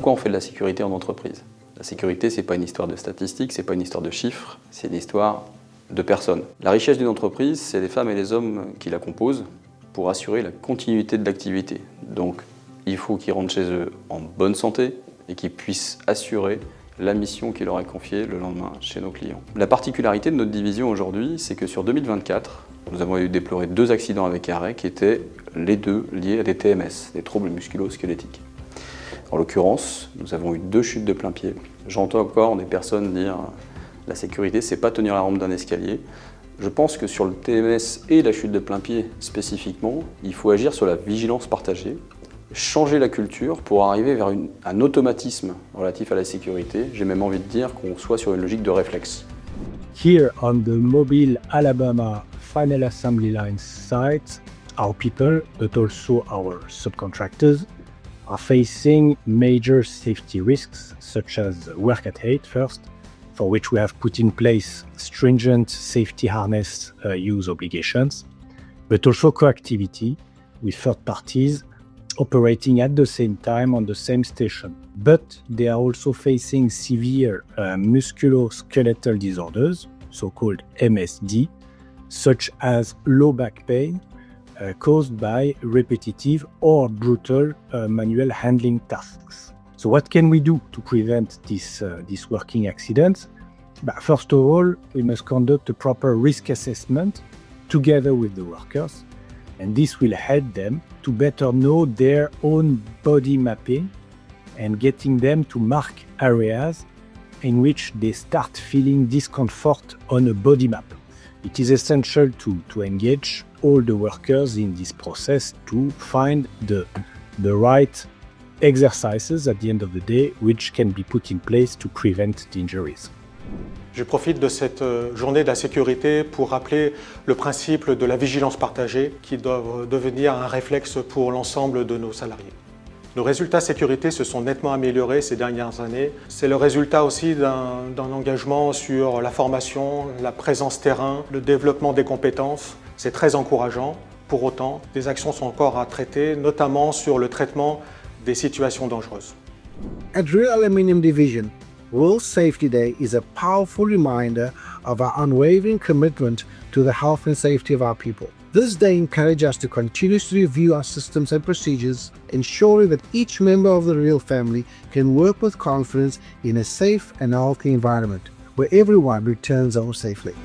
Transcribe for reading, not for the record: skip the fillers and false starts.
Pourquoi on fait de la sécurité en entreprise? La sécurité, c'est pas une histoire de statistiques, c'est pas une histoire de chiffres, c'est une histoire de personnes. La richesse d'une entreprise, c'est les femmes et les hommes qui la composent pour assurer la continuité de l'activité. Donc, il faut qu'ils rentrent chez eux en bonne santé et qu'ils puissent assurer la mission qui leur est confiée le lendemain chez nos clients. La particularité de notre division aujourd'hui, c'est que sur 2024, nous avons eu déploré 2 accidents avec arrêt qui étaient les 2 liés à des TMS, des troubles musculo-squelettiques. En l'occurrence, nous avons eu 2 chutes de plein pied. J'entends encore des personnes dire « la sécurité, c'est pas tenir la rampe d'un escalier ». Je pense que sur le TMS et la chute de plein pied spécifiquement, il faut agir sur la vigilance partagée, changer la culture pour arriver vers un automatisme relatif à la sécurité. J'ai même envie de dire qu'on soit sur une logique de réflexe. Here on the Mobile, Alabama final assembly line site, our people, but also our subcontractors, are facing major safety risks such as work at height first, for which we have put in place stringent safety harness use obligations, but also coactivity with third parties operating at the same time on the same station. But they are also facing severe musculoskeletal disorders, so-called MSD, such as low back pain caused by repetitive or brutal manual handling tasks. So what can we do to prevent these working accidents? First of all, we must conduct a proper risk assessment together with the workers, and this will help them to better know their own body mapping and getting them to mark areas in which they start feeling discomfort on a body map. It is essential to engage all the workers in this process to find the right exercises at the end of the day which can be put in place to prevent the injuries. Je profite de cette journée de la sécurité pour rappeler le principe de la vigilance partagée qui doit devenir un réflexe pour l'ensemble de nos salariés. Nos résultats sécurité se sont nettement améliorés ces dernières années. C'est le résultat aussi d'un engagement sur la formation, la présence terrain, le développement des compétences. C'est très encourageant. Pour autant, des actions sont encore à traiter, notamment sur le traitement des situations dangereuses. At Real Aluminium Division, World Safety Day is a powerful reminder of our unwavering commitment to the health and safety of our people. This day encourages us to continuously review our systems and procedures, ensuring that each member of the Real family can work with confidence in a safe and healthy environment, where everyone returns home safely.